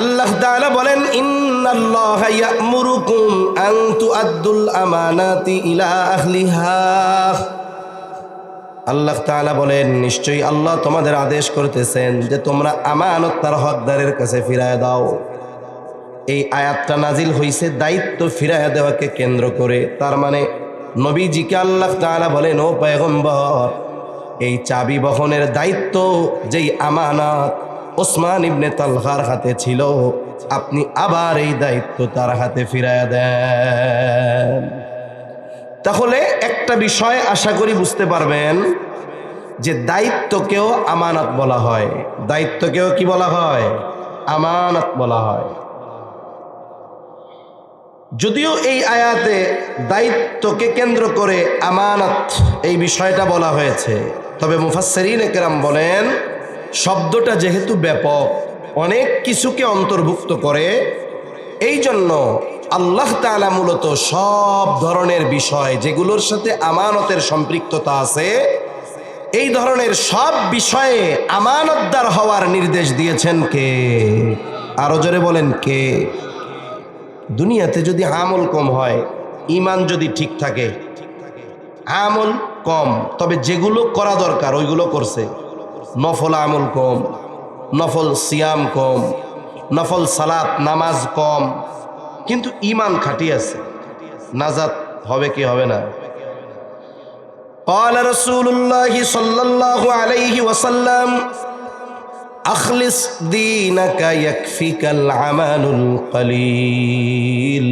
আল্লাহ তাআলা বলেন, ইন্নাল্লাহা ইয়া'মুরুকুম আন তুআদ্দুল আমানাতি ইলা আহলিহা। আল্লাহ তাআলা বলেন, নিশ্চয়ই আল্লাহ তোমাদের আদেশ করতেছেন যে তোমরা আমানত তার হকদারের কাছে ফিরায় দাও। এই আয়াতটা নাজিল হইছে দায়িত্ব ফিরায় দেওয়াকে কেন্দ্র করে। তার মানে নবীজিকে আল্লাহ তাআলা বলেন, ও পয়গম্বর, এই চাবি বহনের দায়িত্ব, যেই আমানত ওসমান ইবনে তালহার হাতে ছিল, আপনি আবার এই দায়িত্ব তার হাতে ফিরায় দেন। তাহলে একটা বিষয় আশা করি বুঝতে পারবেন যে দায়িত্বকেও আমানত বলা হয়। দায়িত্বকেও কি বলা হয়? আমানত বলা হয়। যদিও এই আয়াতে দায়িত্বকে কেন্দ্র করে আমানত এই বিষয়টা বলা হয়েছে, তবে মুফাসসিরিন কেরাম বলেন শব্দটা যেহেতু ব্যাপক, অনেক কিছুকে অন্তর্ভুক্ত করে, এই জন্য আল্লাহ তাআলা মূলত সব ধরনের বিষয় যেগুলোর সাথে আমানতের সম্পৃক্ততা আছে, এই ধরনের সব বিষয়ে আমানতদার হওয়ার নির্দেশ দিয়েছেন কে? আরো জোরে বলেন কে? দুনিয়াতে যদি আমল কম হয়, ঈমান যদি ঠিক থাকে, আমল কম, তবে যেগুলো করা দরকার ওইগুলো করছে। নফল আমল কম, নফল সিয়াম কম, নফল সালাত নামাজ কম, কিন্তু ঈমান খাঁটি আছে, নাজাত হবে কি হবে না? قال رسول الله صلى الله عليه وسلم أخلص دينك يكفيك العمل القليل।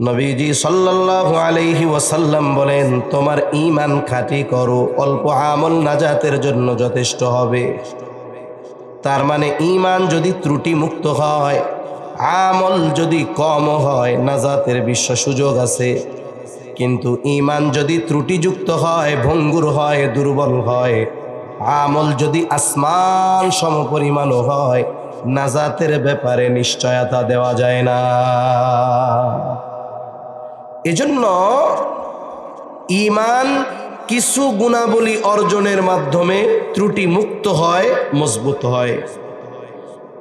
নবীজি সাল্লাল্লাহু আলাইহি ওয়াসাল্লাম বলেন, তোমার ঈমান খাঁটি করো, অল্প আমল নাজাতের জন্য যথেষ্ট হবে। তার মানে ঈমান যদি ত্রুটি মুক্ত হয়, আমল যদি কম হয়, নাজাতের বিশ্ব সুযোগ আছে। কিন্তু ঈমান যদি ত্রুটিযুক্ত হয়, ভঙ্গুর হয়, দুর্বল হয়, আমল যদি আসমান সমপরিমাণও হয়, নাজাতের ব্যাপারে নিশ্চয়তা দেওয়া যায় না। এজন্য ঈমান কিছু গুণাবলী অর্জনের মাধ্যমে ত্রুটি মুক্ত হয়, মজবুত হয়।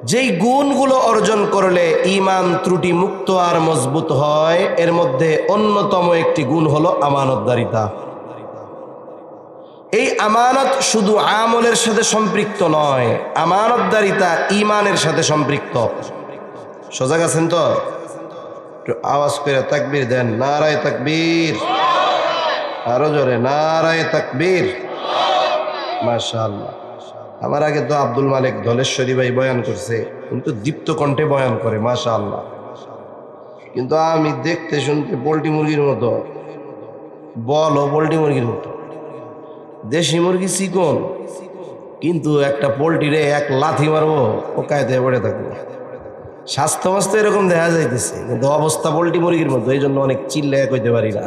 যেই গুণগুলো অর্জন করলে ঈমান ত্রুটি মুক্ত আর মজবুত হয়, এর মধ্যে অন্যতম একটি গুণ হলো আমানতদারিতা। এই আমানত শুধু আমলের সাথে সম্পৃক্ত নয়, আমানতদারিতা ঈমানের সাথে সম্পৃক্ত। সজাগ আছেন তো? একটু আওয়াজ করে তাকবীর দেন, নারায়ে তাকবীর। আরো জোরে, নারায়ে তাকবীর। মাশাআল্লাহ। আমার আগে তো আব্দুল মালিক ধলেশ্বরী ভাই বয়ান করছে, কিন্তু দীপ্ত কণ্ঠে বয়ান করে, মাশাআল্লাহ। কিন্তু আমি দেখতে শুনতে পোল্ট্রি মুরগির মতো, বলো পোল্ট্রি মুরগির মতো। দেশি মুরগি চিকন, কিন্তু একটা পোল্ট্রিরে এক লাথি মারবো, ও কায়দায় পড়ে থাকবো। স্বাস্থ্য মাস্ত এরকম দেখা যাইতেছে, কিন্তু অবস্থা পোল্ট্রি মুরগির মতো। এই জন্য অনেক চিল্লায় কইতে পারি না,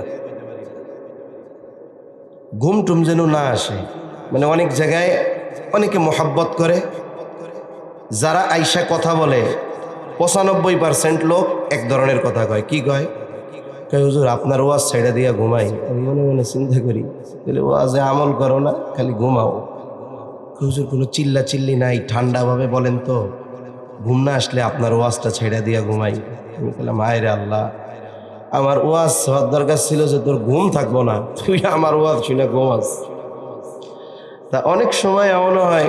ঘুম টুম যেন না আসে। মানে অনেক জায়গায় অনেকে মোহাব্বত করে, যারা আইসা কথা বলে 95% লোক এক ধরনের কথা কয়। কি কয়? হুজুর আপনার ওয়াজ ছেড়ে দিয়া ঘুমাই। আমি মনে মনে চিন্তা করি, তাহলে ওয়াজে আমল করো না, খালি ঘুমাও। হুজুর কোনো চিল্লা চিল্লি নাই, ঠান্ডাভাবে বলেন তো, ঘুম না আসলে আপনার ওয়াজটা ছেড়ে দিয়া ঘুমাই। আমি বললাম, হায় রে আল্লাহ, আমার ওয়াজ হওয়ার দরকার ছিল যে তোর ঘুম থাকবো না, তুই আমার ওয়াজ শুনে ঘুমাস। তা অনেক সময় এমন হয়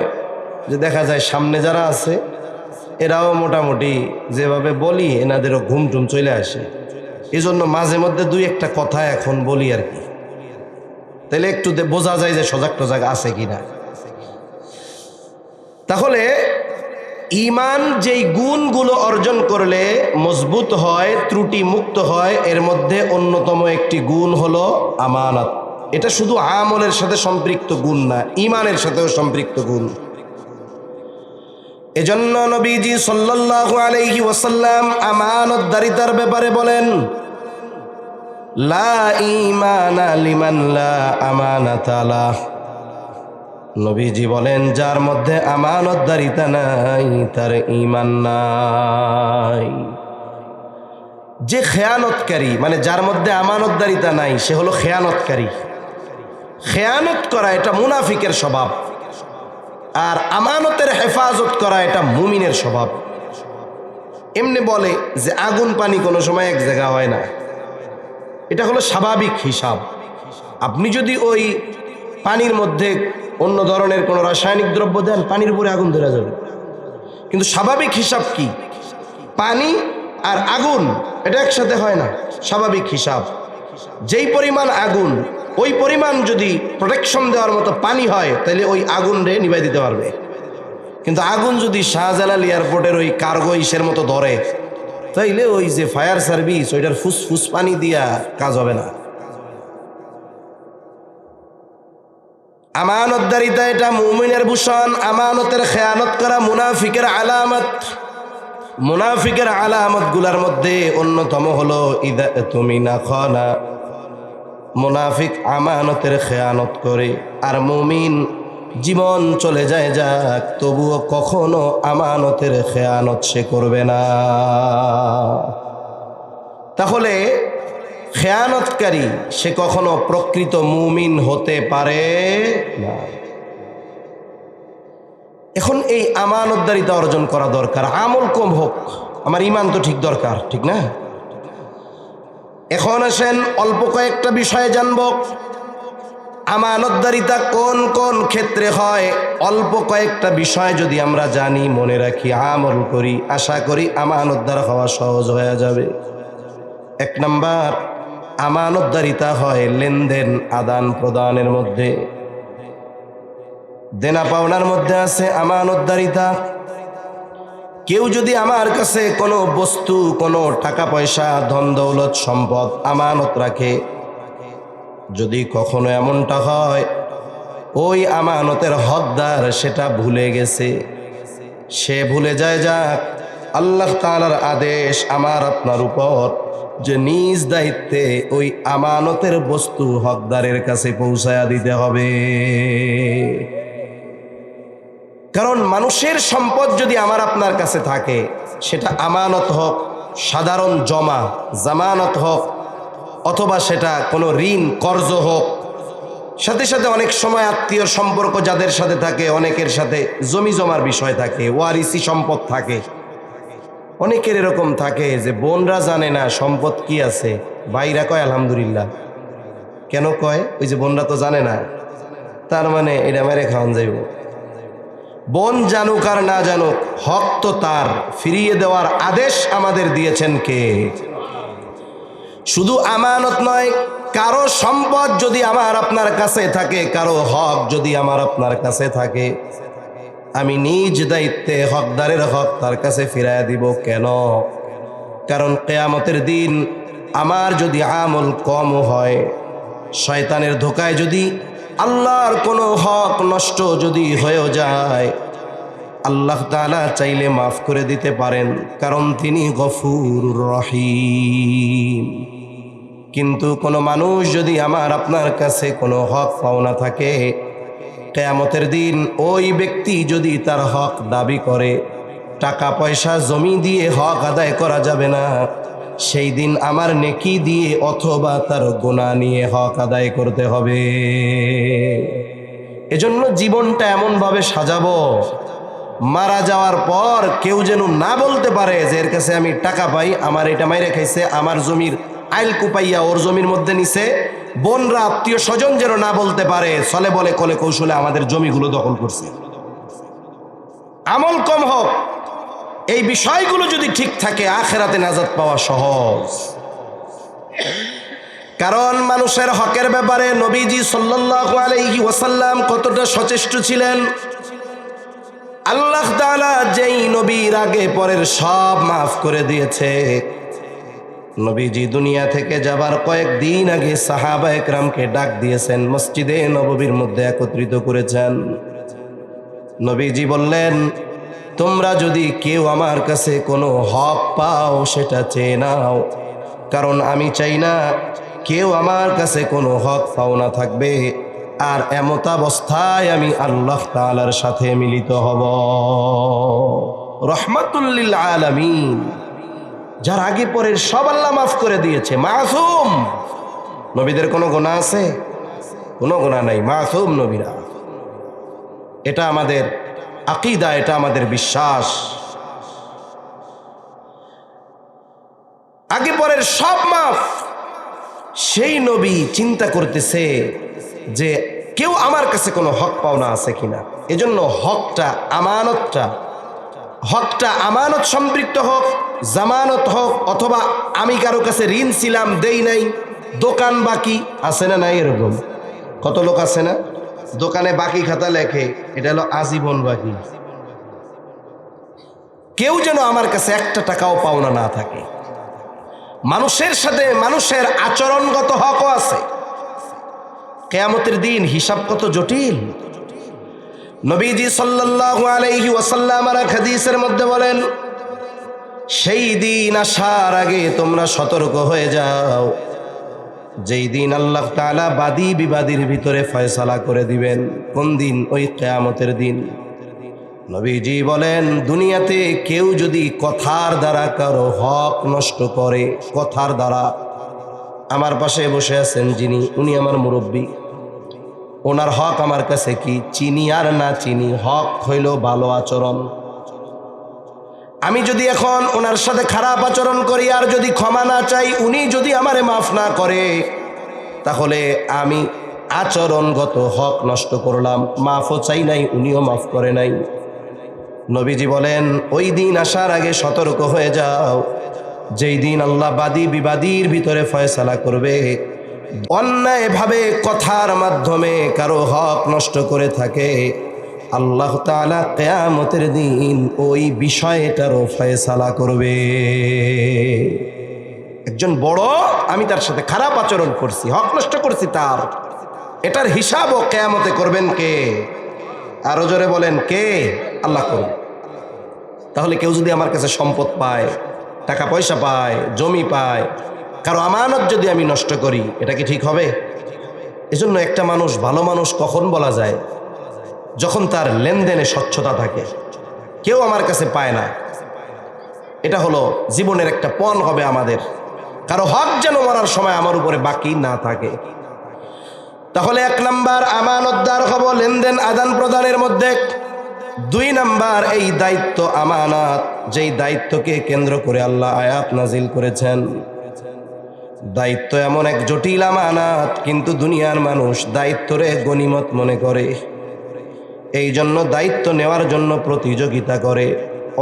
যে দেখা যায় সামনে যারা আছে এরাও মোটামুটি যেভাবে বলি এনাদেরও ঘুম টুম চলে আসে। এই জন্য মাঝে মধ্যে দুই একটা কথা এখন বলি আর কি, তাহলে একটু বোঝা যায় যে সজাগ টজাগ আছে কিনা। তাহলে ঈমান যেই গুণগুলো অর্জন করলে মজবুত হয়, ত্রুটি মুক্ত হয়, এর মধ্যে অন্যতম একটি গুণ হলো আমানত। এটা শুধু আমলের সাথে সম্পৃক্ত গুণ না, ঈমানের সাথেও সম্পৃক্ত গুণ। এজন্য নবীজি সাল্লাল্লাহু আলাইহি ওয়াসাল্লাম আমানতদারিতার ব্যাপারে বলেন, লা ঈমানা লিমান লা আমানাতা লাহ। নবীজি বলেন, যার মধ্যে আমানতদারিতা নাই তার ঈমান নাই। যে খেয়ানতকারী, মানে যার মধ্যে আমানতদারিতা নাই, সে হলো খেয়ানতকারী। খেয়ানত করা এটা মুনাফিকের স্বভাব, আর আমানতের হেফাজত করা এটা মুমিনের স্বভাব। এমনি বলে যে আগুন পানি কোনো সময় এক জায়গা হয় না, এটা হলো স্বাভাবিক হিসাব। আপনি যদি ওই পানির মধ্যে অন্য ধরনের কোনো রাসায়নিক দ্রব্য দেন, পানির উপরে আগুন ধরে যাবে। কিন্তু স্বাভাবিক হিসাব কি? পানি আর আগুন এটা একসাথে হয় না। স্বাভাবিক হিসাব যেই পরিমাণ আগুন, ওই পরিমাণ যদি প্রোটেকশন দেওয়ার মতো পানি হয়, তাহলে ওই আগুন রে নিভাই দিতে পারবে। কিন্তু আগুন যদি শাহজালাল এয়ারপোর্টের ওই কার্গো ইসের মতো ধরে, তাইলে ওই যে ফায়ার সার্ভিস ওইটার ফুসফুস পানি দিয়া কাজ হবে না। আমানতদারিতা এটা মুমিনের ভূষণ। আমানতের খেয়ানত করা মুনাফিকের আলামত। মুনাফিকের আলামত গুলার মধ্যে অন্যতম হলো ইদা তুমিনা খানা। মুনাফিক আমানতের খেয়ানত করে, আর মুমিন জীবন চলে যায় যাক, তবুও কখনো আমানতের খেয়ানত সে করবে না। তাহলে খেয়ানতকারী সে কখনো প্রকৃত মুমিন হতে পারে না। এখন এই আমানতদারিতা অর্জন করা দরকার। আমল কম হোক, আমার ঈমান তো ঠিক দরকার, ঠিক না? এখন আসেন অল্প কয়েকটা বিষয়ে জানব। আমানতদারিতা কোন কোন ক্ষেত্রে হয়, অল্প কয়েকটা বিষয় যদি আমরা জানি, মনে রাখি, আমল করি, আশা করি আমানতদার হওয়া সহজ হয়ে যাবে। 1 নাম্বার, আমানতদারিতা হয় লেনদেন আদান প্রদানের মধ্যে। দেনা পাওনার মধ্যে আছে আমানতদারিতা। কেউ যদি আমার কাছে কোনো বস্তু, কোনো টাকা পয়সা, ধন দৌলত, সম্পদ আমানত রাখে, যদি কখনো এমনটা হয় ওই আমানতের হকদার সেটা ভুলে গেছে, সে ভুলে যায় যাক, আল্লাহ তাআলার আদেশ আমার আপনার উপর যে নিজ দায়িত্বে ওই আমানতের বস্তু হকদারের কাছে পৌঁছায়া দিতে হবে। কারণ মানুষের সম্পদ যদি আমার আপনার কাছে থাকে, সেটা আমানত হোক, সাধারণ জমা জামানত হোক, অথবা সেটা কোনো ঋণ কর্জ হোক, সাথে সাথে অনেক সময় আত্মীয় সম্পর্ক যাদের সাথে থাকে, অনেকের সাথে জমি জমার বিষয় থাকে, ওয়ারিসি সম্পদ থাকে। অনেকের এরকম থাকে যে বোনরা জানে না সম্পদ কি আছে, ভাইরা কয় আলহামদুলিল্লাহ। কেন কয়? ওই যে বোনরা তো জানে না, তার মানে এটা মেরে খাওয়ান যাইব। বোন জানুক আর না জানুক, হক তো তার, ফিরিয়ে দেওয়ার আদেশ আমাদের দিয়েছেন কে? শুধু আমানত নয়, কারো সম্পদ যদি আমার আপনার কাছে থাকে, কারো হক যদি আমার আপনার কাছে থাকে, আমি নিজ দায়িত্বে হকদারের হক তার কাছে ফিরাইয়া দিব। কেন? কারণ কিয়ামতের দিন আমার যদি আমল কম হয়, শয়তানের ধোকায় যদি আল্লাহর কোনো হক নষ্ট যদি হয়েও যায়, আল্লাহ তাআলা চাইলে মাফ করে দিতে পারেন, কারণ তিনি গফুরুর রহিম। কিন্তু কোনো মানুষ যদি আমার আপনার কাছে কোনো হক পাওনা থাকে, কিয়ামতের দিন ওই ব্যক্তি যদি তার হক দাবি করে, টাকা পয়সা জমি দিয়ে হক আদায় করা যাবে না, সেই দিন আমার নেকি দিয়ে অথবা তার গুনাহ নিয়ে হক আদায় করতে হবে। এজন্য জীবনটা এমনভাবে সাজাবো, মারা যাওয়ার পর কেউ যেন না বলতে পারে যে এর কাছে আমি টাকা পাই, আমার এটা মাইরে খাইছে, আমার জমির আইল কুপাইয়া ওর জমির মধ্যে নিছে। বোনরা, আত্মীয় স্বজন যেন না বলতে পারে চলে বলে কলে কৌশলে আমাদের জমিগুলো দখল করছে। আমল কম হোক, এই বিষয়গুলো যদি ঠিক থাকে, আখিরাতে নাজাত পাওয়া সহজ। কারণ মানুষের হকের ব্যাপারে নবীজি সাল্লাল্লাহু আলাইহি ওয়াসাল্লাম কতটা সচেষ্ট ছিলেন। আল্লাহ তাআলা যেই নবীর আগে পরের সব মাফ করে দিয়েছে। নবীজি দুনিয়া থেকে যাবার কয়েকদিন আগে সাহাবায়ে কেরামকে ডাক দিয়েছেন, মসজিদে নববীর মধ্যে একত্রিত করেছেন। নবীজি বললেন, তোমরা যদি কেউ আমার কাছে কোনো হক পাও সেটা চেয়ে নাও, কারণ আমি চাই না কেউ আমার কাছে কোনো হক পাওনা থাকবে আর এমতাবস্থায় আমি আল্লাহ তাআলার সাথে মিলিত হব। রহমাতুল লিল আলামিন, যার আগে পরের সব আল্লাহ মাফ করে দিয়েছে, মাসুম। নবীদের কোনো গুনাহ আছে? কোনো গুনাহ নাই, মাসুম নবীরা। এটা আমাদের আকীদা, এটা আমাদের বিশ্বাস। উপরের সব মাফ। সেই নবী চিন্তা করতেছে যে কেউ আমার কাছে কোনো হক পাওনা আছে কিনা। এজন্য হকটা আমানত সম্পৃক্ত হোক, জামানত হোক, অথবা আমি কারো কাছে ঋণ ছিলাম দেই নাই, দোকান বাকি আছে না নাই, এরকম কত লোক আছে না, দোকানে বাকি খাতা লেখে, এটা হলো আজীবন বাকি। কেউ যেন আমার কাছে একটা টাকাও পাওনা না থাকে। মানুষের সাথে মানুষের আচরণগত হকও আছে। কিয়ামতের দিন হিসাব কত জটিল। নবীজি সাল্লাল্লাহু আলাইহি ওয়াসাল্লাম হাদিসের মধ্যে বলেন, সেই দিন আসার আগে তোমরা সতর্ক হয়ে যাও, যেই দিন আল্লাহ তাআলা বাদী বিবাদীর ভিতরে ফয়সালা করে দিবেন। কোন দিন? ওই কিয়ামতের দিন। নবীজি বলেন, দুনিয়াতে কেউ যদি কথার দ্বারা কারো হক নষ্ট করে, কথার দ্বারা, আমার পাশে বসে আছেন যিনি, উনি আমার মুরব্বী, ওনার হক আমার কাছে কি, চিনি আর না চিনি, হক হইল ভালো আচরণ। আমি যদি এখন ওনার সাথে খারাপ আচরণ করি আর যদি ক্ষমা না চাই, উনি যদি আমারে মাফ না করে, তাহলে আমি আচরণগত হক নষ্ট করলাম। মাফও চাই নাই, উনিও মাফ করে নাই। নবীজি বলেন, ওই দিন আসার আগে সতর্ক হয়ে যাও, যেই দিন আল্লাহ বাদী বিবাদীর ভিতরে ফয়সালা করবে। অন্যায়ভাবে কথার মাধ্যমে কারো হক নষ্ট করে থাকে, আল্লাহ তাআলা কিয়ামতের দিন ওই বিষয়টারও ফয়সালা করবে। একজন বড়, আমি তার সাথে খারাপ আচরণ করছি, হক নষ্ট করছি তার, এটার হিসাবও কিয়ামতে করবেন কে? আরো জোরে বলেন, কে? আল্লাহ করবে। তাহলে কেউ যদি আমার কাছে সম্পদ পায়, টাকা পয়সা পায়, জমি পায়, কারো আমানত যদি আমি নষ্ট করি, এটা কি ঠিক হবে? এজন্য একটা মানুষ ভালো মানুষ কখন বলা যায়? যখন তার লেনদেনে স্বচ্ছতা থাকে। কেউ আমার কাছে পায় না, এটা হলো জীবনের একটা পণ হবে আমাদের। কারো হক যেন মরার সময় আমার উপরে বাকি না থাকে। তাহলে 1 নাম্বার আমানতদার হব লেনদেন আদান প্রদানের মধ্যে। 2 নাম্বার এই দায়িত্ব আমানত, যেই দায়িত্বকে কেন্দ্র করে আল্লাহ আয়াত নাজিল করেছেন। দায়িত্ব এমন এক জটিল আমানত, কিন্তু দুনিয়ার মানুষ দায়িত্বরে গনিমত মনে করে। এই জন্য দায়িত্ব নেওয়ার জন্য প্রতিযোগিতা করে।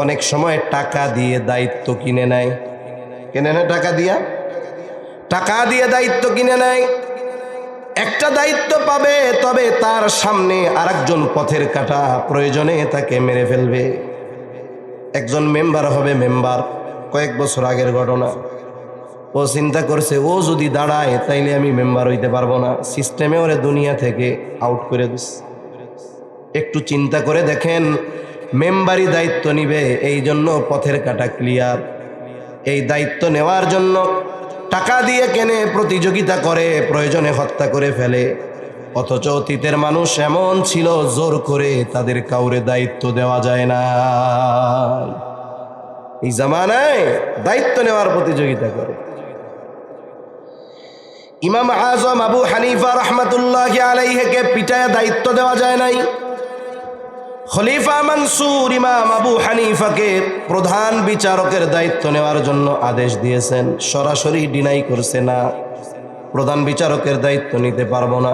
অনেক সময় টাকা দিয়ে দায়িত্ব কিনে নেয়। কিনে নেয় টাকা দিয়ে দায়িত্ব কিনে নেয়। একটা দায়িত্ব পাবে, তবে তার সামনে আরেকজন পথের কাঁটা, প্রয়োজনে তাকে মেরে ফেলবে। একজন মেম্বার হবে মেম্বার, কয়েক বছর আগের ঘটনা। ও চিন্তা করছে, ও যদি দাঁড়ায় তাইলে আমি মেম্বার হইতে পারবো না, সিস্টেমে ওরে দুনিয়া থেকে আউট করে দিস। একটু চিন্তা করে দেখেন, মেম্বারি দায়িত্ব নিবে, এই জন্য পথের কাঁটা ক্লিয়ার। এই দায়িত্ব নেওয়ার জন্য টাকা দিয়ে কেনে, প্রতিযোগিতা করে, প্রয়োজনে হত্যা করে ফেলে। অথচ অতীতের মানুষ এমন ছিল, জোর করে তাদের কাউরে দায়িত্ব দেওয়া যায় না। এই জামানায় দায়িত্ব নেওয়ার প্রতিযোগিতা করে। ইমাম আজম আবু হানিফা রহমাতুল্লাহি আলাইহিকে পিটায় দায়িত্ব দেওয়া যায় নাই। খলিফা মনসুর ইমাম আবু হানিফাকে প্রধান বিচারকের দায়িত্ব নেওয়ার জন্য আদেশ দিয়েছেন। সরাসরি ডিনাই করছে না, প্রধান বিচারকের দায়িত্ব নিতে পারবো না।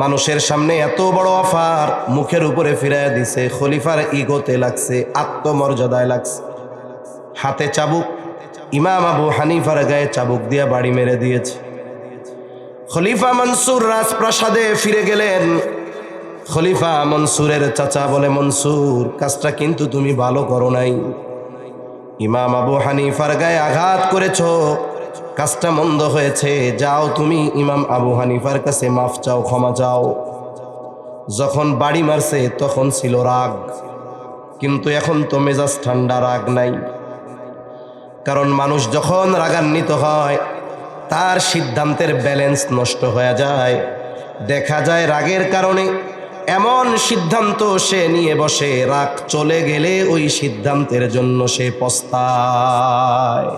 মানুষের সামনে এত বড় অফার মুখের উপরে ফিরাইয়া দিছে। খলিফার ইগোতে লাগছে, আত্মমর্যাদায় লাগছে। হাতে চাবুক, ইমাম আবু হানিফার গায়ে চাবুক দিয়া বাড়ি মেরে দিয়েছে। খলিফা মনসুর রাজপ্রাসাদে ফিরে গেলেন। খলিফা মনসুরের চাচা বলে, মনসুর, কাজটা কিন্তু তুমি ভালো করো নাই। ইমাম আবু হানিফার গায়ে আঘাত করেছ, কাজটা মন্দ হয়েছে। যাও তুমি ইমাম আবু হানিফার কাছে মাফ চাও, ক্ষমা চাও। যখন বাড়ি মারছে তখন ছিল রাগ, কিন্তু এখন তো মেজাজ ঠান্ডা, রাগ নাই। কারণ মানুষ যখন রাগান্বিত হয়, তার সিদ্ধান্তের ব্যালেন্স নষ্ট হয়ে যায়। দেখা যায় রাগের কারণে এমন সিদ্ধান্ত সে নিয়ে বসে, রাগ চলে গেলে ওই সিদ্ধান্তের জন্য সে পস্তায়।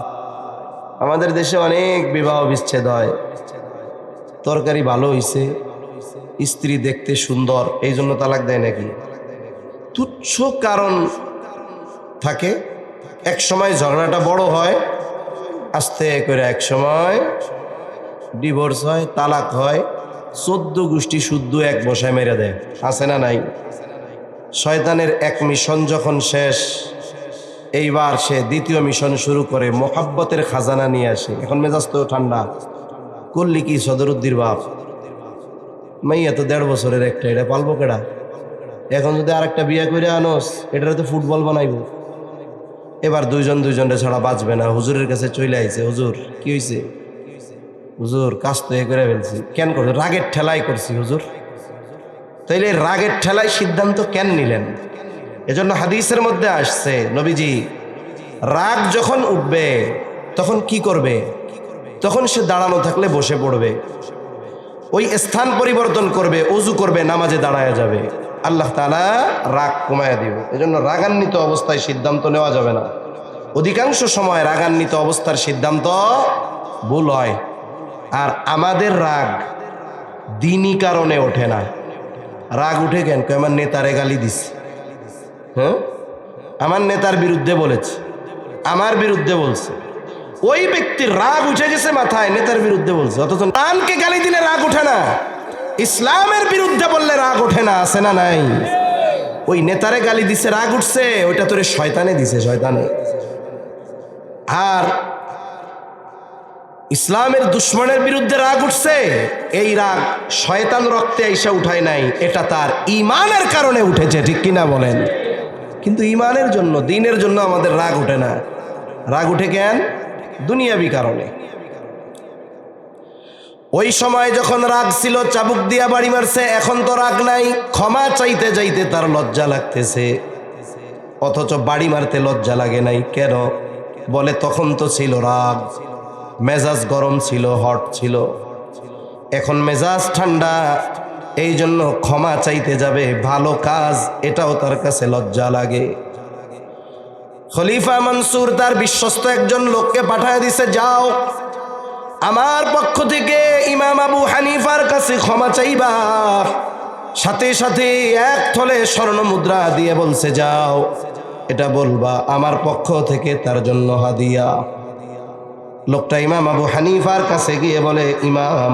আমাদের দেশে অনেক বিবাহ বিচ্ছেদ হয়। তরকারি ভালো হইছে, স্ত্রী দেখতে সুন্দর, এই জন্য তালাক দেয় নাকি? তুচ্ছ কারণ থাকে। এক সময় ঝগড়াটা বড় হয়, আস্তে করে এক সময় ডিভোর্স হয়, তালাক হয়, 14 গোষ্ঠী শুদ্ধ এক বসায় মেরে দেয়। আছে না নাই? শয়তানের এক মিশন যখন শেষ, এইবার সে দ্বিতীয় মিশন শুরু করে, মোহাব্বতের খাজানা নিয়ে আসে। এখন মেজাজ তো ঠান্ডা, করলি কি সদরুদ্দির বাপ, মাইয়া তো 1.5 বছরের একটা, এটা পালবো কেডা? এখন যদি আর একটা বিয়ে করে আনোস, এটা তো ফুটবল বানাইব। এবার দুইজনে ছাড়া বাঁচবে না। হুজুরের কাছে চলে আইছে, হুজুর কি হয়েছে? হুজুর কাজ তো এ করে ফেলছি। কেন করছো? রাগের ঠেলাই করছি হুজুর। তাইলে রাগের ঠেলায় সিদ্ধান্ত কেন নিলেন? এজন্য হাদিসের মধ্যে আসছে, নবীজি রাগ যখন উঠবে তখন কি করবে? তখন সে দাঁড়ানো থাকলে বসে পড়বে, ওই স্থান পরিবর্তন করবে, ওযু করবে, নামাজে দাঁড়ায় যাবে। আল্লাহ তাআলা রাগ কমায় দিবে। এজন্য রাগান্বিত অবস্থায় সিদ্ধান্ত নেওয়া যাবে না। অধিকাংশ সময় রাগান্বিত অবস্থার সিদ্ধান্ত ভুল হয়। আর আমাদের রাগ দিনই কারণে ওঠে না। রাগ উঠে কেন? আমার নেতারে গালি দিছে, হ্যাঁ, আমার নেতার বিরুদ্ধে বলেছে, আমার বিরুদ্ধে বলছে, ওই ব্যক্তির রাগ উঠে গেছে মাথায়, নেতার বিরুদ্ধে বলছে। অথচ কোরআনকে গালি দিলে রাগ ওঠে না, ইসলামের বিরুদ্ধে বললে রাগ ওঠে না। আছে না নাই? ওই নেতারে গালি দিছে, রাগ উঠছে, ওইটা তোরে শয়তানে দিছে, শয়তানে। আর ইসলামের দুশ্মনের বিরুদ্ধে রাগ উঠছে, এই রাগ শয়তান রক্তে আইসা উঠায় নাই, এটা তার ঈমানের কারণে উঠেছে। ঠিক কিনা বলেন? কিন্তু ঈমানের জন্য, দ্বীনের জন্য আমাদের রাগ উঠে না। রাগ উঠে কেন? দুনিয়াবি কারণে। ওই সময় যখন রাগ ছিল চাবুক দিয়া বাড়ি মারছে, এখন তো রাগ নাই, ক্ষমা চাইতে যাইতে তার লজ্জা লাগতেছে। অথচ বাড়ি মারতে লজ্জা লাগে নাই কেন? বলে তখন তো ছিল রাগ, মেজাজ গরম ছিল, হট ছিল। এখন মেজাজ ঠান্ডা, এই জন্য ক্ষমা চাইতে যাবে, ভালো কাজ, এটাও তার কাছে লজ্জা লাগে। খলিফা মনসুর তার বিশ্বস্ত একজন লোককে পাঠায় দিছে, যাও আমার পক্ষ থেকে ইমাম আবু হানিফার কাছে ক্ষমা চাইবা। সাথে সাথে 1 থলে স্বর্ণ মুদ্রা দিয়ে বলছে, যাও এটা বলবা আমার পক্ষ থেকে তার জন্য হাদিয়া। লোকটা ইমাম আবু হানিফার কাছে গিয়ে বলে, ইমাম,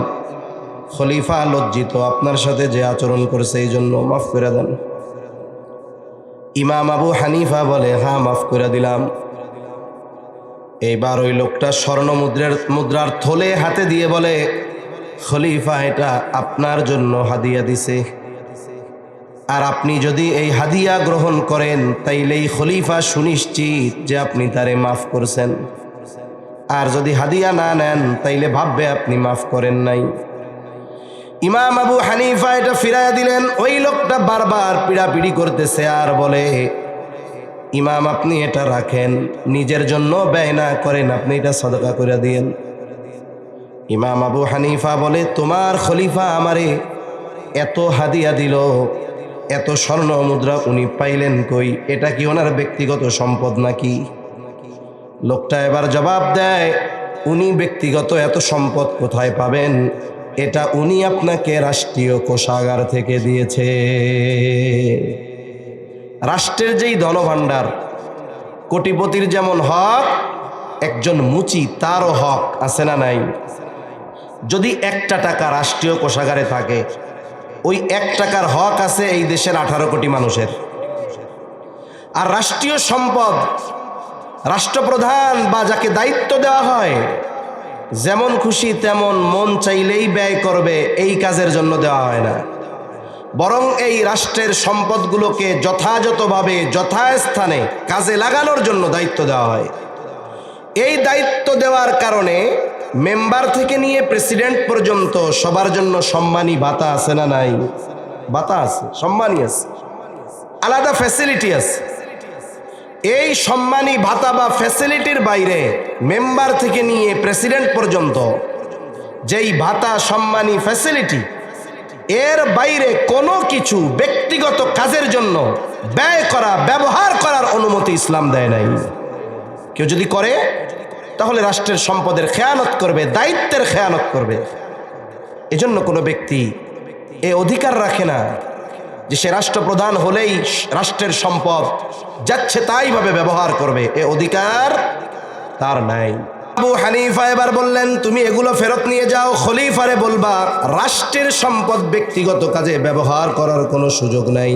খলিফা লজ্জিত, আপনার সাথে যে আচরণ করছে এই জন্য মাফ করে দেন। ইমাম আবু হানিফা বলে, হ্যাঁ মাফ করে দিলাম। এইবার ওই লোকটা স্বর্ণ মুদ্রার থলে হাতে দিয়ে বলে, খলিফা এটা আপনার জন্য হাদিয়া দিছে, আর আপনি যদি এই হাদিয়া গ্রহণ করেন তাইলেই খলিফা সুনিশ্চিত যে আপনি তারে মাফ করছেন, আর যদি হাদিয়া না নেন তাইলে ভাববে আপনি মাফ করেন নাই। ইমাম আবু হানিফা এটা ফিরাইয়া দিলেন। ওই লোকটা বারবার পিড়াপিড়ি করতেছে আর বলে, ইমাম আপনি এটা রাখেন, নিজের জন্য ব্যয় না করেন, আপনি এটা সদকা করে দিয়েন। ইমাম আবু হানিফা বলে, তোমার খলিফা আমারে এত হাদিয়া দিল, এত স্বর্ণ মুদ্রা উনি পাইলেন কই? এটা কি ওনার ব্যক্তিগত সম্পদ নাকি? লোকটা এবার জবাব দেয়, উনি ব্যক্তিগত এত সম্পদ কোথায় পাবেন? এটা উনি আপনাকে রাষ্ট্রীয় কোষাগার থেকে দিয়েছে। রাষ্ট্রের যেই ধনভাণ্ডার, কোটিপতির যেমন হক, একজন মুচি তারও হক আছে না নাই? যদি 1 টাকা রাষ্ট্রীয় কোষাগারে থাকে, ওই 1 টাকার হক আছে এই দেশের 18 কোটি মানুষের। আর রাষ্ট্রীয় সম্পদ রাষ্ট্রপ্রধান বা যাকে দায়িত্ব দেওয়া হয়, যেমন খুশি তেমন মন চাইলেই ব্যয় করবে, এই কাজের জন্য দেওয়া হয় না। বরং এই রাষ্ট্রের সম্পদগুলোকে যথাযথভাবে যথাস্থানে কাজে লাগানোর জন্য দায়িত্ব দেওয়া হয়। এই দায়িত্ব দেওয়ার কারণে মেম্বার থেকে নিয়ে প্রেসিডেন্ট পর্যন্ত সবার জন্য সম্মানী ভাতা আছে না নাই? ভাতা আছে, সম্মানী আছে, আলাদা ফ্যাসিলিটি আছে। এই সম্মানী ভাতা বা ফ্যাসিলিটির বাইরে মেম্বার থেকে নিয়ে প্রেসিডেন্ট পর্যন্ত যেই ভাতা, সম্মানী, ফ্যাসিলিটি, এর বাইরে কোনো কিছু ব্যক্তিগত কাজের জন্য ব্যয় করা, ব্যবহার করার অনুমতি ইসলাম দেয় নাই। কেউ যদি করে তাহলে রাষ্ট্রের সম্পদের খেয়ানত করবে, দায়িত্বের খেয়ানত করবে। এজন্য কোনো ব্যক্তি এ অধিকার রাখে না যে সে রাষ্ট্রপ্রধান হলেই রাষ্ট্রের সম্পদ যাচ্ছে তাই ভাবে ব্যবহার করবে, এ অধিকার তার নাই। আবু হানিফা এবার বললেন, তুমি এগুলো ফেরত নিয়ে যাও, খলিফারে বলবা রাষ্ট্রের সম্পদ ব্যক্তিগত কাজে ব্যবহার করার কোনো সুযোগ নাই।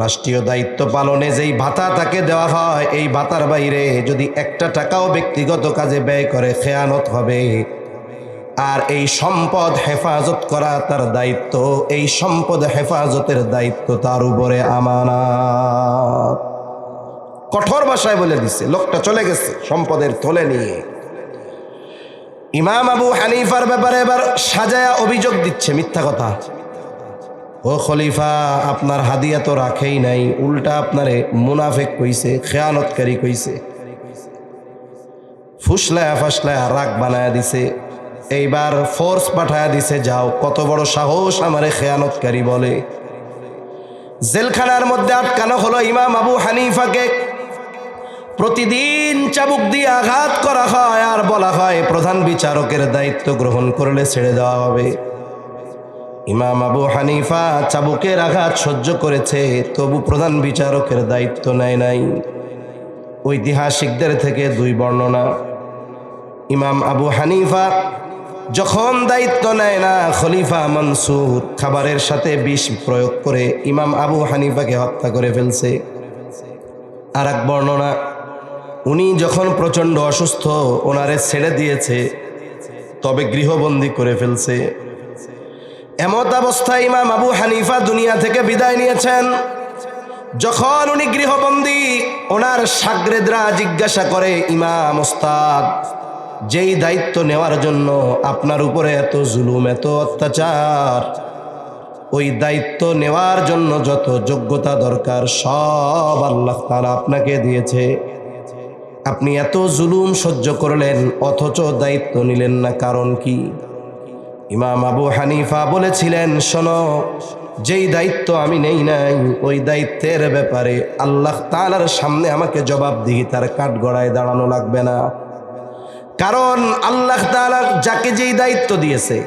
রাষ্ট্রীয় দায়িত্ব পালনে যেই ভাতা তাকে দেওয়া হয়, এই ভাতার বাইরে যদি একটা টাকাও ব্যক্তিগত কাজে ব্যয় করে খেয়ানত হবে। আর এই সম্পদ হেফাজত করা তার দায়িত্ব, এই সম্পদ হেফাজতের দায়িত্ব তার উপরে আমানত। কঠোর ভাষায় বলে দিচ্ছে। লোকটা চলে গেছে সম্পদের থলে নিয়ে। ইমাম আবু হানিফার ব্যাপারে এবার সাজায়া অভিযোগ দিচ্ছে, মিথ্যা কথা। ও খলিফা, আপনার হাদিয়া তো রাখেই নাই, উল্টা আপনারে মুনাফিক কইছে, খেয়ানতকারী কইছে, ফুসলায়া ফাসলায়া রাগ বানায়া দিছে। এইবার ফোর্স পাঠায়া দিছে, যাও, কত বড় সাহস আমারে খেয়ানতকারী বলে। জেলখানার মধ্যে আটকানো হলো ইমাম আবু হানিফাকে। প্রতিদিন চাবুক দিয়ে আঘাত করা হয় আর বলা হয় প্রধান বিচারকের দায়িত্ব গ্রহণ করলে ছেড়ে দেওয়া হবে। ইমাম আবু হানিফা চাবুকের আঘাত সহ্য করেছে, তবু প্রধান বিচারকের দায়িত্ব নেয় নাই। ঐতিহাসিকদের থেকে দুই বর্ণনা। ইমাম আবু হানিফা যখন দায়িত্ব নেয় না, খলিফা মনসুর খাবারের সাথে বিষ প্রয়োগ করে ইমাম আবু হানিফাকে হত্যা করে ফেলছে। আর এক বর্ণনা, উনি যখন প্রচণ্ড অসুস্থ, ওনারে ছেড়ে দিয়েছে, তবে গৃহবন্দী করে ফেলছে। এমত অবস্থায় ইমাম আবু হানিফা দুনিয়া থেকে বিদায় নিয়েছেন। যখন উনি গৃহবন্দী, ওনার শাগরেদরা জিজ্ঞাসা করে, ইমাম ওস্তাদ, যেই দায়িত্ব নেওয়ার জন্য আপনার উপরে এত জুলুম, এত অত্যাচার, ওই দায়িত্ব নেওয়ার জন্য যত যোগ্যতা দরকার সব আল্লাহ তাআলা আপনাকে দিয়েছে। আপনি এত জুলুম সহ্য করলেন, অথচ দায়িত্ব নিলেন না, কারণ কি? ইমাম আবু হানিফা বলেছিলেন, শোনো, যেই দায়িত্ব আমি নেই নাই, ওই দায়িত্বের ব্যাপারে আল্লাহ তাআলার সামনে আমাকে জবাবদিহিতার কাঠগড়ায় দাঁড়ানো লাগবে না। কারণ আল্লাহ তাআলা যাকে যেই দায়িত্ব দিয়েছে,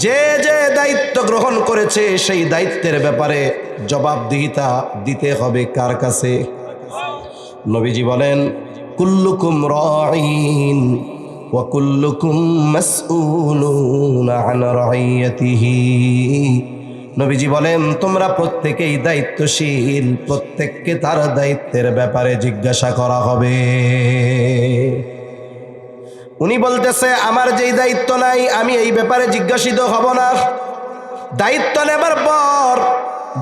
যে যে দায়িত্ব গ্রহণ করেছে, সেই দায়িত্বের ব্যাপারে জবাবদিহিতা দিতে হবে কার কাছে? নবীজি বলেন, কুল্লুকুম রাঈন ওয়া কুল্লুকুম মাসউলুন আন রাইয়াতিহি। নবীজি বলেন, তোমরা প্রত্যেকেই দায়িত্বশীল, প্রত্যেককে তার দায়িত্বের ব্যাপারে জিজ্ঞাসা করা হবে। উনি বলতেছে, আমার যেই দায়িত্ব নাই, আমি এই ব্যাপারে জিজ্ঞাসিত হব না। দায়িত্ব নেবার পর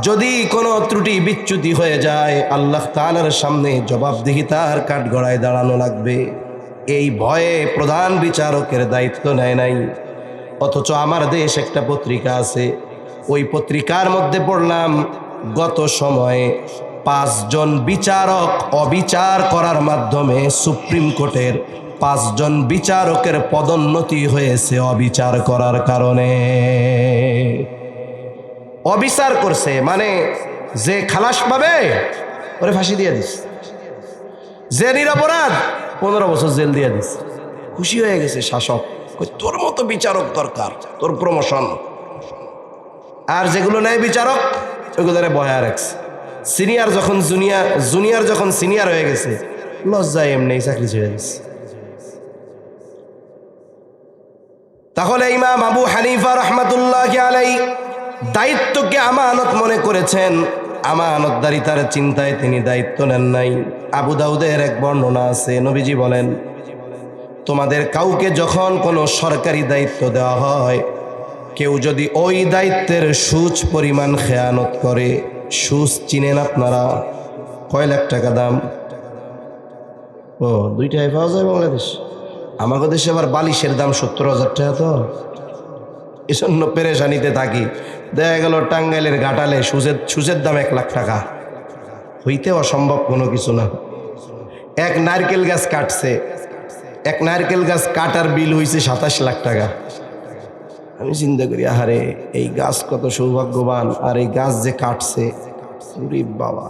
যদি কোনো ত্রুটি বিচ্যুতি হয়ে যায়, আল্লাহ তাআলার সামনে জবাবদিহিতার কাঠগড়ায় দাঁড়ানো লাগবে। এই ভয়ে প্রধান বিচারকের দায়িত্ব নেয় নাই। অথচ আমার দেশ একটা পত্রিকা আছে, ওই পত্রিকার মধ্যে পড়লাম, গত সময়ে 5 জন বিচারক অবিচার করার মাধ্যমে সুপ্রিম কোর্টের 5 জন বিচারকের পদোন্নতি হয়েছে অবিচার করার কারণে। অবিচার করছে মানে যে খালাস পাবে ওরে ফাঁসি দিয়ে দিস, যে নিরপরাধ 15 বছর জেল দিয়ে দিস। খুশি হয়ে গেছে শাসক, তোর মতো বিচারক দরকার, তোর প্রমোশন। আর যেগুলো নেয় বিচারক, ওইগুলোরে বয়া রাখছে। সিনিয়র যখন জুনিয়র যখন সিনিয়র হয়ে গেছে, লজ্জায় এমনি চাকরি ছেড়ে দিচ্ছে। তাহলে ইমাম আবু হানিফা রাহমাতুল্লাহি আলাইহি দায়িত্বকে আমানত মনে করেছেন, আমানতদারিতার চিন্তায় তিনি দায়িত্ব নেন নাই। আবু দাউদের এক বর্ণনা আছে, নবীজি বলেন, তোমাদের কাউকে যখন কোনো সরকারি দায়িত্ব দেওয়া হয়, কেউ যদি ওই দায়িত্বের সুচ পরিমাণ খেয়ানত করে, সুচ চিনেন আপনারা? কয় লাখ টাকা দাম? ও, 2টায় পাওয়া যায় বাংলাদেশ। আমাদের দেশে আবার বালিশের দাম 70,000 টাকা। তো এজন্য পেরেশানিতে থাকি। দেখা গেল টাঙ্গাইলের ঘাটালে সুচের দাম 1 লাখ টাকা। হইতে অসম্ভব কোনো কিছু না। এক নারকেল গাছ কাটছে, এক নারকেল গাছ কাটার বিল হয়েছে 27 লাখ টাকা। আমি চিন্তা করি, আহারে এই গাছ কত সৌভাগ্যবান, আর এই গাছ যে কাটছে, ওরে বাবা,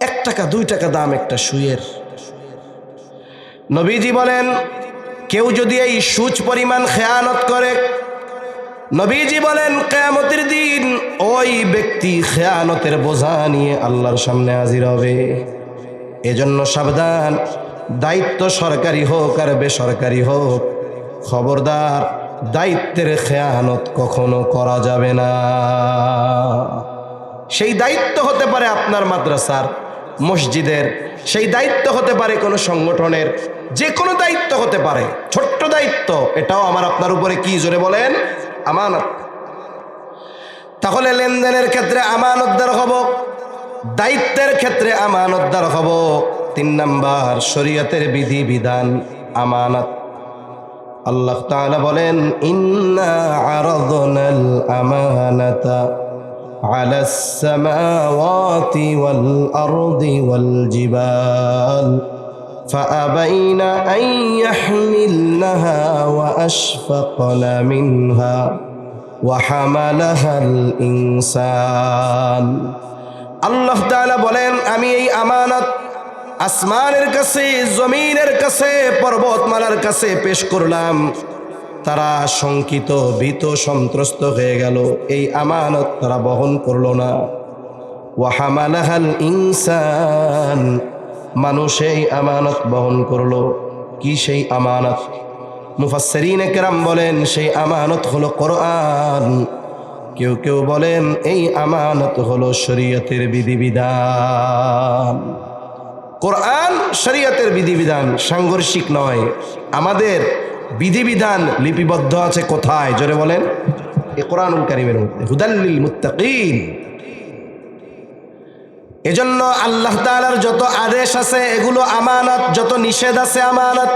1 টাকা 2 টাকা দাম একটা সুয়ের। নবীজি বলেন, কেউ যদি এই সুচ পরিমাণ খেয়ানত করে, নবীজি বলেন কিয়ামতের দিন ওই ব্যক্তি খেয়ানতের বোঝা নিয়ে আল্লাহর সামনে হাজির হবে। এজন্য সাবধান, দায়িত্ব সরকারি হোক আর বেসরকারি হোক, খবরদার দায়িত্বের খেয়ানত কখনো করা যাবে না। সেই দায়িত্ব হতে পারে আপনার মাদ্রাসার, মসজিদের, সেই দায়িত্ব হতে পারে কোনো সংগঠনের, যে কোনো দায়িত্ব হতে পারে, ছোট্ট দায়িত্ব, এটাও আমার আপনার উপরে কি, জোরে বলেন, আমানত। তাহলে লেনদেনের ক্ষেত্রে আমানতদার হব, দায়িত্বের ক্ষেত্রে আমানতদার হব। 3 নাম্বার, শরীয়তের বিধি বিধান আমানত। আল্লাহ তাআলা বলেন, ইন্না আরাদনাল আমানাতা আলাস সামাওয়াতি ওয়াল আরদি ওয়াল জিবাল ফাআবাইনা আন ইয়াহমিলনাহা ওয়া আশফাকনা মিনহা ওয়া হামালাহাল ইনসান। আল্লাহ তাআলা বলেন, আমি এই আমানত আসমানের কাছে, জমিনের কাছে, পর্বতমালার কাছে পেশ করলাম। তারা শঙ্কিত, ভীত, সন্ত্রস্ত হয়ে গেল, এই আমানত তারা বহন করল না। ওয়া হামালাহাল ইনসান, মানুষ এই আমানত বহন করলো। কি সেই আমানত? মুফাসসিরিনে কেরাম বলেন সেই আমানত হলো কোরআন। কেউ কেউ বলেন এই আমানত হলো শরীয়তের বিধিবিধান। কোরআন শরীয়তের বিধিবিধান, সাংঘর্ষিক নয়। আমাদের বিধিবিধান লিপিবদ্ধ আছে কোথায়, জোরে বলেন? এই কোরআনুল কারীমের মধ্যে, হুদাল্লিল মুত্তাকিন। এজন্য আল্লাহ তাআলার যত আদেশ আছে এগুলো আমানত, যত নিষেধ আছে আমানত।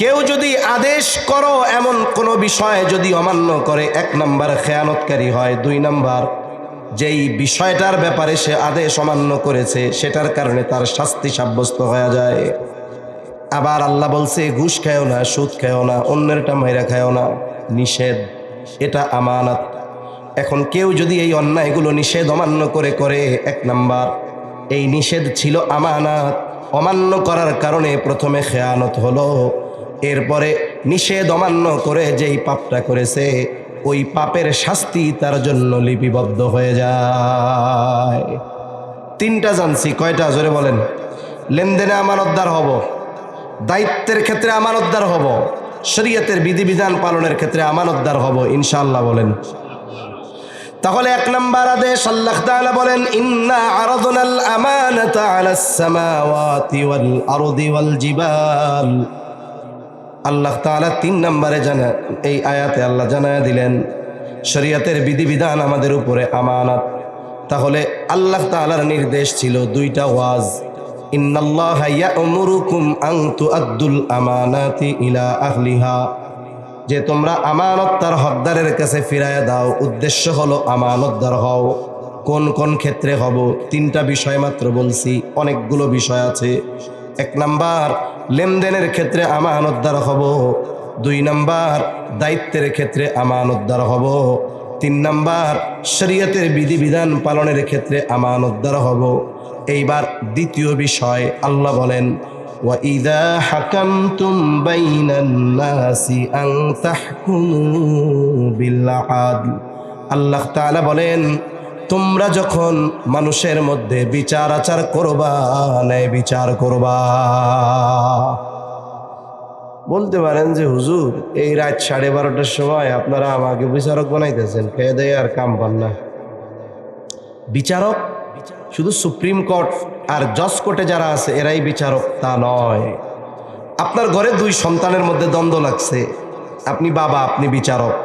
কেউ যদি আদেশ করো এমন কোনো বিষয় যদি অমান্য করে, 1 নাম্বার খেয়ানতকারী হয়। 2 নাম্বার, যেই বিষয়টার ব্যাপারে সে আদেশ অমান্য করেছে সেটার কারণে তার শাস্তি সাব্যস্ত হয়ে যায়। আবার আল্লাহ বলছে ঘুষ খায়ও না, সুদ খায়ও না, অন্যেরটা মাইরা খায়ও না, নিষেধ, এটা আমানত। এখন কেউ যদি এই অন্যায়গুলো নিষেধ অমান্য করে 1 নাম্বার, এই নিষেধ ছিল আমানত, অমান্য করার কারণে প্রথমে খেয়ানত হলো, এরপরে নিষেধ অমান্য করে যেই পাপটা করেছে ওই পাপের শাস্তি তার জন্য লিপিবদ্ধ হয়ে যায়। 3টা জানছি, কয়টা জোরে বলেন? লেনদেনে আমানতদার হব, দায়িত্বের ক্ষেত্রে আমানতদার হব, শরীয়তের বিধিবিধান পালনের ক্ষেত্রে আমানতদার হব, ইনশাআল্লাহ বলেন। তাহলে 1 নাম্বার আদেশ, আল্লাহ তাআলা বলেন ইন্না আরাদনাল আমানাতা আলাস সামাওয়াতি ওয়াল আরদি ওয়াল জিবাল। আল্লাহ তাআলা 3 নম্বরে এই আয়াতে আল্লাহ জানায়া দিলেন শরীয়তের বিধিবিধান আমাদের উপরে আমানত। তাহলে আল্লাহ তাআলার নির্দেশ ছিল 2টা ওয়াজ, ইন্নাল্লাহা ইয়া'মুরুকুম আন তুআদ্দুল আমানাতি ইলা আহলিহা, যে তোমরা আমানত তার হকদারের কাছে ফিরায়া দাও। উদ্দেশ্য হলো আমানতদার হও। কোন কোন ক্ষেত্রে হব? 3টা বিষয় মাত্র বলছি, অনেকগুলো বিষয় আছে। 1 নাম্বার লেনদেনের ক্ষেত্রে আমানতদার হব, 2 নাম্বার দায়িত্বের ক্ষেত্রে আমানতদার হব, 3 নাম্বার শরীয়তের বিধিবিধান পালনের ক্ষেত্রে আমানতদার হব। এইবার দ্বিতীয় বিষয়, আল্লাহ বলেন ওয়াইদা হাকামতুম বাইনান নাসি আন তাহকুমু বিল আদল। আল্লাহ তাআলা বলেন তোমরা যখন মানুষের মধ্যে বিচার আচার করবা, ন্যায় বিচার করবা। বলতে পারেন যে হুজুর এই রাত 12:30টার সময় আপনারা আমাকে বিচারক বানাইতেছেন, খেয়ে দেয় আর কাম পান না। বিচারক শুধু সুপ্রিম কোর্ট আর জজ কোর্টে যারা আছে এরাই বিচারক তা নয়। আপনার ঘরে 2 সন্তানের মধ্যে দ্বন্দ্ব লাগছে, আপনি বাবা, আপনি বিচারক।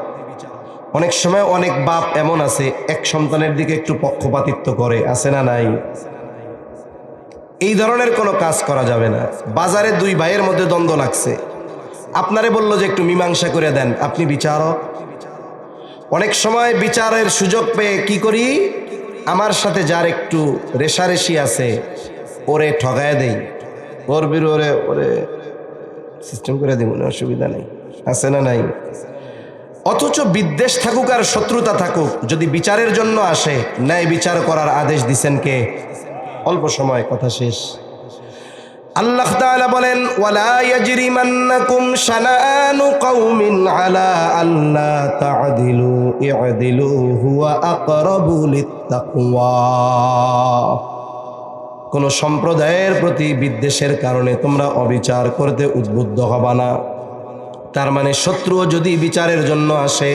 অনেক সময় অনেক বাপ এমন আছে এক সন্তানের দিকে একটু পক্ষপাতিত্ব করে, আছে না নাই? এই ধরনের কোনো কাজ করা যাবে না। বাজারে 2 ভাইয়ের মধ্যে দ্বন্দ্ব লাগছে, আপনারে বলল যে একটু মীমাংসা করে দেন, আপনি বিচারক। অনেক সময় বিচারের সুযোগ পেয়ে কি করি, আমার সাথে যার একটু রেশারেশি আছে ওরে ঠগায় দেই, ওর বিরুদ্ধে ওরে সিস্টেম করে দিব, না অসুবিধা নেই, আছে না নাই? অথচ বিদ্বেষ থাকুক আর শত্রুতা থাকুক, যদি বিচারের জন্য আসে, ন্যায় বিচার করার আদেশ দিছেন কে? অল্প সময়, কথা শেষ। আল্লাহ তাআলা বলেন ওয়ালা ইয়াজরিমান্নাকুম শানাআনু কওমিন আলা আল্লা তা'দিলু ই'দিলু হুয়া আকরাবু লিত্তাকওয়া। কোনো সম্প্রদায়ের প্রতি বিদ্বেষের কারণে তোমরা অবিচার করতে উদ্বুদ্ধ হবা না। তার মানে শত্রুও যদি বিচারের জন্য আসে,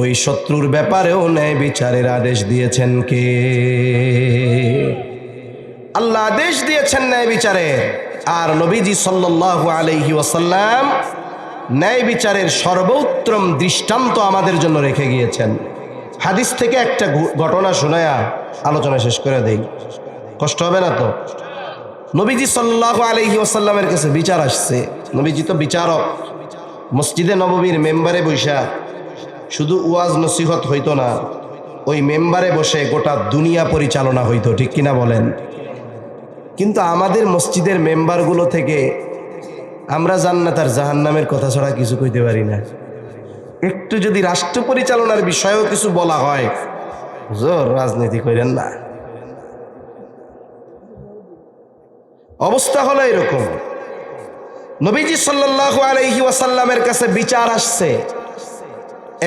ওই শত্রুর ব্যাপারেও ন্যায় বিচারের আদেশ দিয়েছেন কে? আল্লাহ আদেশ দিয়েছেন ন্যায় বিচারের। আর নবীজি সাল্লাল্লাহু আলাইহি ওয়াসাল্লাম ন্যায় বিচারের সর্বোত্তম দৃষ্টান্ত আমাদের জন্য রেখে গিয়েছেন। হাদিস থেকে একটা ঘটনা শোনায়া আলোচনা শেষ করে দেই, কষ্ট হবে না তো? নবীজি সাল্লাল্লাহু আলাইহি ওয়াসাল্লামের কাছে বিচার আসছে। নবীজি তো বিচারক। মসজিদে নববীর মেম্বারে বৈশা শুধু ওয়াজ নসিহত হইতো না, ওই মেম্বারে বসে গোটা দুনিয়া পরিচালনা হইতো, ঠিক কিনা বলেন? কিন্তু আমাদের মসজিদের মেম্বারগুলো থেকে আমরা জান্নাত আর জাহান্নামের কথা ছাড়া কিছু কইতে পারি না। একটু যদি রাষ্ট্র পরিচালনার বিষয়েও কিছু বলা হয়, জোর রাজনীতি করেন না। অবস্থা হলো এরকম। নবীজি সাল্লাল্লাহু আলাইহি ওয়াসাল্লামের কাছে বিচার আসছে।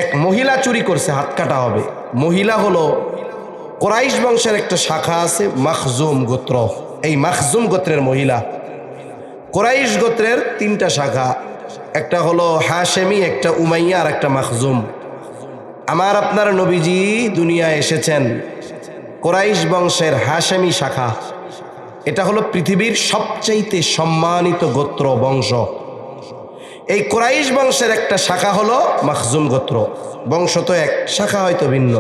এক মহিলা চুরি করছে, হাত কাটা হবে। মহিলা হলো কুরাইশ বংশের একটা শাখা আছে, মাখজুম গোত্র। এই মাখজুম গোত্রের মহিলা। কুরাইশ গোত্রের তিনটা শাখা, একটা হলো হাশেমি, একটা উমাইয়া আর একটা মাখজুম। আমার আপনার নবীজি দুনিয়ায় এসেছেন কুরাইশ বংশের হাশেমি শাখা। এটা হলো পৃথিবীর সবচাইতে সম্মানিত গোত্র বংশ। এই কুরাইশ বংশের একটা শাখা হলো মাখজুম গোত্র। বংশ তো এক, শাখা হয়তো ভিন্ন।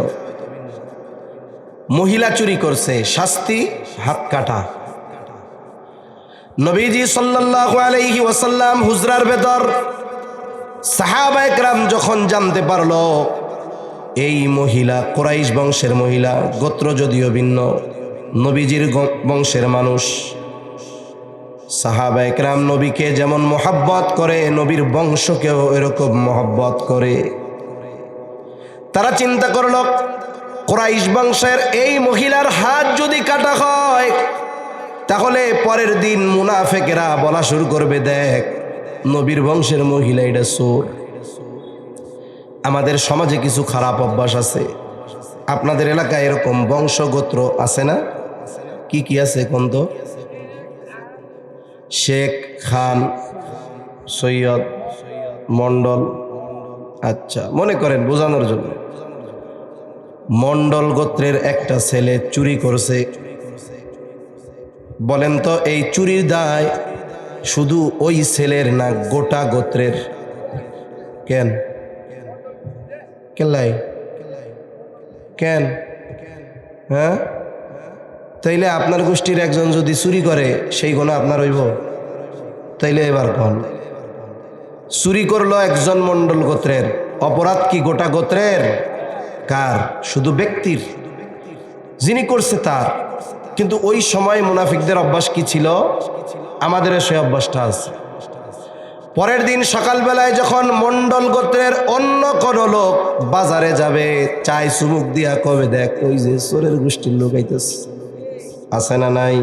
মহিলা চুরি করছে, শাস্তি হাত কাটা। নবীজি সাল্লাল্লাহু আলাইহি ওয়াসাল্লাম হুজরার ভেতর সাহাবায়ে কেরাম যখন জানতে পারলো এই মহিলা কুরাইশ বংশের মহিলা, গোত্র যদিও ভিন্ন, নবীজির বংশের মানুষ, সাহাবায়ে কেরাম নবীকে যেমন মোহাব্বত করে, নবীর বংশকেও এরকম মোহাব্বত করে। তারা চিন্তা করলো কুরাইশ বংশের এই মহিলার হাত যদি কাটা হয়, তাহলে পরের দিন মুনাফেকেরা বলা শুরু করবে, দেখ নবীর বংশের মহিলা এটা চোর। আমাদের সমাজে কিছু খারাপ অভ্যাস আছে। আপনাদের এলাকায় এরকম বংশগোত্র আছে না? কি কি আছে কোন তো? শেখ, খান, সৈয়দ, মন্ডল। আচ্ছা, মনে করেন বোঝানোর জন্য, মন্ডল গোত্রের একটা ছেলে চুরি করছে। বলেন তো এই চুরির দায় শুধু ওই ছেলের না গোটা গোত্রের? কেন কেলাই কেন? হ্যাঁ, তাইলে আপনার গোষ্ঠীর একজন যদি চুরি করে সেই গুনাহ আপনার হইব? তাইলে এবার কোন চুরি করলো একজন মন্ডল গোত্রের, অপরাধ কি গোটা গোত্রের? কার? শুধু ব্যক্তির, যিনি করছে তার। কিন্তু ওই সময় মুনাফিকদের অভ্যাস কি ছিল? আমাদের সেই অভ্যাসটা আছে। পরের দিন সকালবেলায় যখন মন্ডল গোত্রের অন্য কোনো লোক বাজারে যাবে, চাই চুমুক দিয়া কবে, দেখ ওই যে চোরের গোষ্ঠীর লোক আইতেছে, আছে না নাই?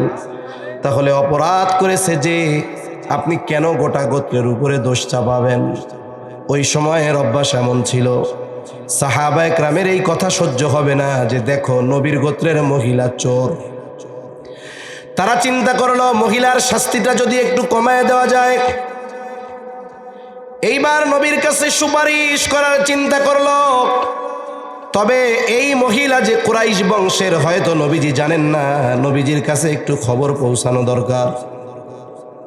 তাহলে অপরাধ করেছে যে, আপনি কেন গোটা গোত্রের উপরে দোষ চাপাবেন? ওই সময়ের অভ্যাস এমন ছিল। সাহাবায়ে কেরামের এই কথা সহ্য হবে না যে দেখো নবীর গোত্রের মহিলা চোর। তারা চিন্তা করলো মহিলার শাস্তিটা যদি একটু কমায় দেওয়া যায়। এইবার নবীর কাছে সুপারিশ করার চিন্তা করলো। তবে এই মহিলা যে কুরাইশ বংশের, হয়তো নবীজি জানেন না, নবীজির কাছে একটু খবর পৌঁছানো দরকার।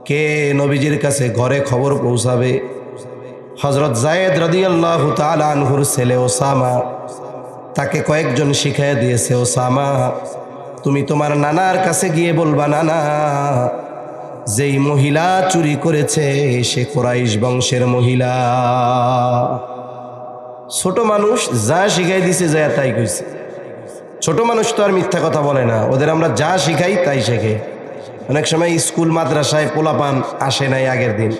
কে নবীজির কাছে ঘরে খবর পৌঁছাবে? হযরত যায়েদ রাদিয়াল্লাহু তাআলা আনহুর ছেলে ওসামা, তাকে কয়েকজন শিখিয়ে দিয়েছে, ওসামা তুমি তোমার নানার কাছে গিয়ে বলবা, নানা যেই মহিলা চুরি করেছে সে কুরাইশ বংশের মহিলা। ছোট মানুষ যা শিখাই দিছে যা তাই কইছে। ছোট মানুষ তো আর মিথ্যা কথা বলে না, ওদের আমরা যা শিখাই তাই শেখে। অনেক সময় স্কুল মাদ্রাসায় পোলাপান আসে নাই আগের দিন,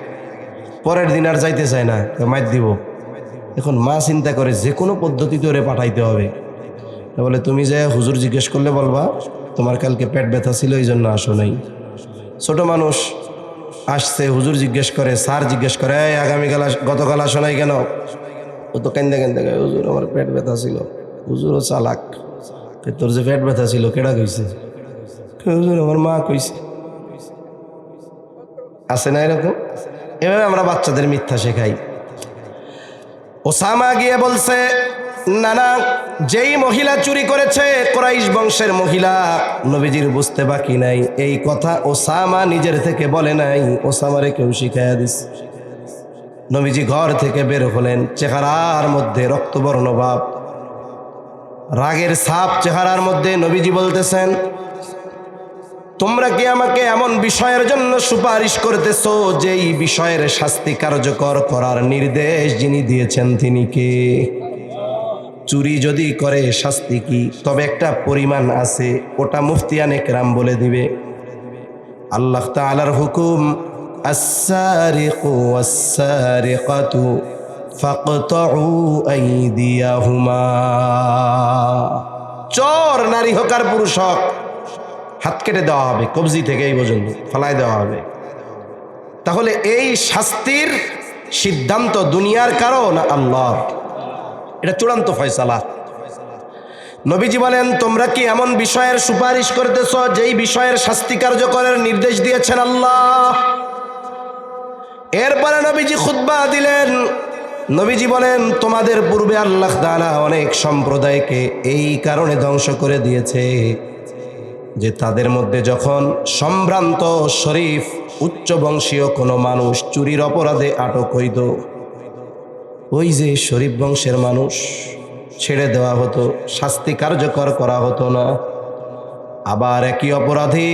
পরের দিন আর যাইতে চায় না, মাইর দিব। এখন মা চিন্তা করে যে কোনো পদ্ধতিতে ওরে পাঠাইতে হবে। বলে তুমি যে হুজুর জিজ্ঞেস করলে বলবা তোমার কালকে পেট ব্যথা ছিল এই জন্য আসো নাই। ছোট মানুষ আসছে, হুজুর জিজ্ঞেস করে, স্যার জিজ্ঞেস করে, আগামীকাল গতকাল আসো নাই কেন? ও তো কেন্দে কেন্দে গায়, হুজুর আমার পেট ব্যথা ছিল। হুজুরও চালাক, তোর যে পেট ব্যথা ছিল কেডা কইছে? হুজুর আমার মা কইছে। আছে না এরকম? এভাবে আমরা বাচ্চাদের মিথ্যা শেখাই। ওসামা গিয়ে বলছে, না না, যেই মহিলা চুরি করেছে কুরাইশ বংশের মহিলা, নবীজির বুঝতে বাকি নাই। এই কথা ওসামা নিজের থেকে বলে নাই, ওসামারে কেউ শিখাইয়া দিছে। নবীজি ঘর থেকে বের হলেন, চেহারার মধ্যে রক্তবর্ণ ভাব, রাগের ছাপ চেহারার মধ্যে। নবীজি বলতেছেন, তোমরা কি আমাকে এমন বিষয়ের জন্য সুপারিশ করতেছো যেই বিষয়ের শাস্তি কার্যকর করার নির্দেশ যিনি দিয়েছেন তিনি কে? চুরি যদি করে শাস্তি কি? তবে একটা পরিমাণ আছে, ওটা মুফতিয়ানে কেরাম বলে দিবে। আল্লাহ তাআলার হুকুম, আস-সারিকু ওয়াস-সারিকাতু ফাকতাউ আইদিয়াহুমা। চোর নারী হোক আর পুরুষ হোক, হাত কেটে দেওয়া হবে, কবজি থেকে এই পর্যন্ত ফেলাই দেওয়া হবে। তাহলে এই শাস্তির সিদ্ধান্ত দুনিয়ার কারো না আল্লাহর? এটা চূড়ান্ত ফয়সালা। নবীজি বলেন, তোমরা কি এমন বিষয়ের সুপারিশ করতেছ যেই বিষয়ের শাস্তি কার্যকরের নির্দেশ দিয়েছেন আল্লাহ? এরপরে নবীজি খুতবা দিলেন। নবীজি বলেন, তোমাদের পূর্বে আল্লাহ তাআলা অনেক সম্প্রদায়কে এই কারণে ধ্বংস করে দিয়েছে যে তাদের মধ্যে যখন সম্ভ্রান্ত শরীফ উচ্চ বংশীয় কোনো মানুষ চুরির অপরাধে আটক হইত, ওই যে শরীফ বংশের মানুষ ছেড়ে দেওয়া হতো, শাস্তি কার্যকর করা হতো না। আবার একই অপরাধী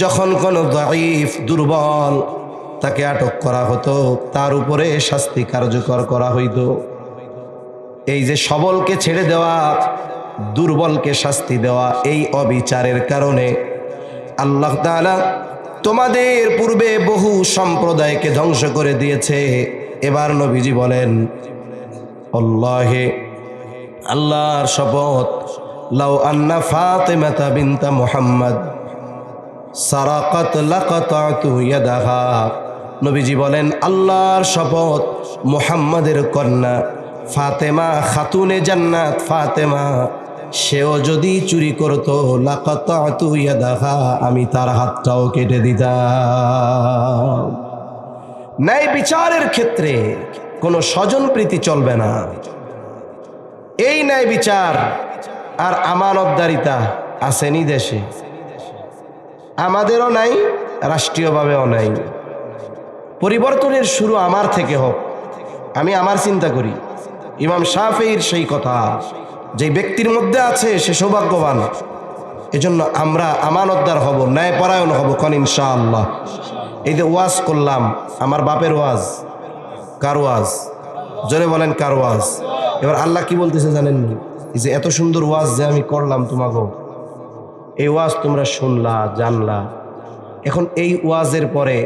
যখন কোনো দাঈফ দুর্বল তাকে আটক করা হতো, তার উপরে শাস্তি কার্যকর করা হইত। এই যে সবলকে ছেড়ে দেওয়া, দুর্বলকে শাস্তি দেওয়া, এই অবিচারের কারণে আল্লাহ তাআলা তোমাদের পূর্বে বহু সম্প্রদায়কে ধ্বংস করে দিয়েছে। এবার নবীজি বলেন, আল্লাহে, আল্লাহর শপথ, লাউ আন্না ফাতিমাতা বিনতা মুহাম্মদ সারাকাত লাকাতাতু ইয়াদাহা। নবীজি বলেন, আল্লাহর শপথ, মুহাম্মাদের কন্যা ফাতেমা, খাতুনে জান্নাত ফাতেমা, সেও যদি চুরি করতো, লাকাতাতু ইয়াদাহা, আমি তার হাতটাও কেটে দিতাম। ন্যায় বিচারের ক্ষেত্রে কোনো স্বজনপ্রীতি চলবে না। এই ন্যায় বিচার আর আমানতদারিতা আসেনি দেশে, আমাদেরও নাই, রাষ্ট্রীয়ভাবেও নাই। পরিবর্তনের শুরু আমার থেকে হোক, আমি আমার চিন্তা করি। ইমাম শাফিঈর সেই কথা, যে ব্যক্তির মধ্যে আছে সে সৌভাগ্যবান। এজন্য আমরা আমানতদার হব, ন্যায়পরায়ণ হব, কোন ইনশাআল্লাহ। এই যে ওয়াজ করলাম, আমার বাপের ওয়াজ, কার ওয়াজ? জোরে বলেন, কার ওয়াজ? এবার আল্লাহ কি বলতেছে জানেন? এই যে এত সুন্দর ওয়াজ যে আমি করলাম তোমাকে, এই ওয়াজ তোমরা শুনলা, জানলা, এখন এই ওয়াজের পরে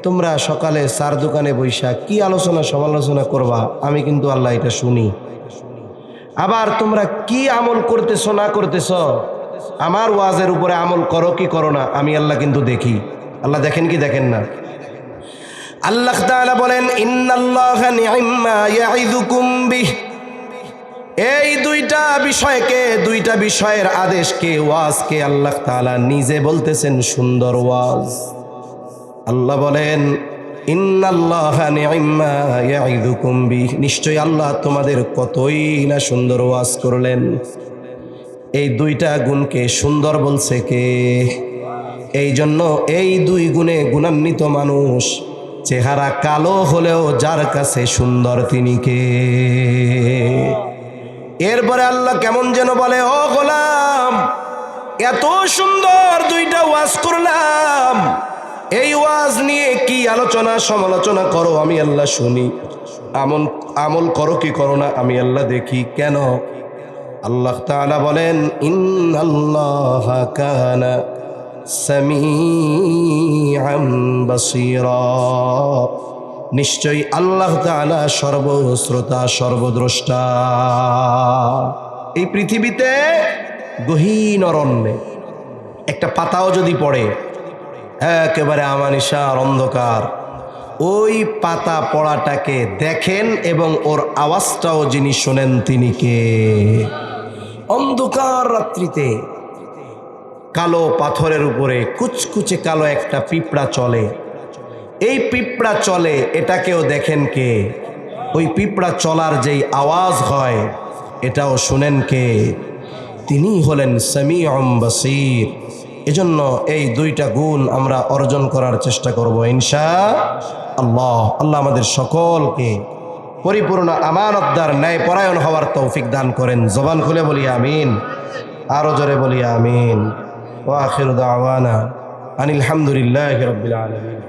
তোমরা সকালে চার দোকানে বৈশা কি আলোচনা সমালোচনা করবা, আমি কিন্তু আল্লাহ এটা শুনি। আবার তোমরা কি আমল করতেছ না করতেছ, আমার ওয়াজের উপরে আমল করো কি করো না, আমি আল্লাহ কিন্তু দেখি। আল্লাহ দেখেন কি দেখেন না? আল্লাহ তাআলা বলেন, ইন্নাল্লাহা নি'ম্মা ইয়াইযুকুম বিহি। এই দুইটা বিষয়কে, দুইটা বিষয়ের আদেশকে, ওয়াজকে আল্লাহ তাআলা নিজে বলতেছেন সুন্দর ওয়াজ। আল্লাহ বলেন, ইন্নাল্লাহা নি'ম্মা ইয়াইযুকুম বিহি, নিশ্চয় আল্লাহ তোমাদের কতই না সুন্দর ওয়াজ করলেন। এই দুইটা গুণকে সুন্দর বলছে কে? এই জন্য এই দুই গুণে গুণান্বিত মানুষ চেহারা কালো হলেও যার কাছে সুন্দর তিনি কে? এরপরে আল্লাহ কেমন যেন বলে, ও গোলাম, এত সুন্দর দুইটা ওয়াজ করলাম, এই ওয়াজ নিয়ে কি আলোচনা সমালোচনা করো, আমি আল্লাহ শুনি। আমল করো কি করো না, আমি আল্লাহ দেখি। কেন? আল্লাহ তাআলা বলেন, ইন্নাল্লাহা কানা সামিআম বাসীরা, নিশ্চয়ই আল্লাহ তাআলা সর্বশ্রোতা সর্বদ্রষ্টা। এই পৃথিবীতে গহীন অরণ্যে একটা পাতাও যদি পড়ে, একেবারে আমানিশার অন্ধকার, ওই পাতা পড়াটাকে দেখেন এবং ওর আওয়াজটাও যিনি শোনেন তিনি কে? অন্ধকার রাত্রিতে কালো পাথরের উপরে কুচকুচে কালো একটা পিঁপড়া চলে। এই পিঁপড়া চলে, এটাকেও দেখেন কে? ওই পিঁপড়া চলার যেই আওয়াজ হয় এটাও শুনেন কে? তিনি হলেন সামিউম বাসীর। এজন্য এই দুইটা গুণ আমরা অর্জন করার চেষ্টা করব ইনশাআল্লাহ। আল্লাহ আমাদের সকলকে পরিপূর্ণ আমানতদার, ন্যায় পরায়ণ হওয়ার তৌফিক দান করেন। জবান খুলে বলি আমিন, আরো জোরে বলি আমিন। ওয়া আখিরু দাওয়ানা আনিল হামদুলিল্লাহি রাব্বিল আলামিন।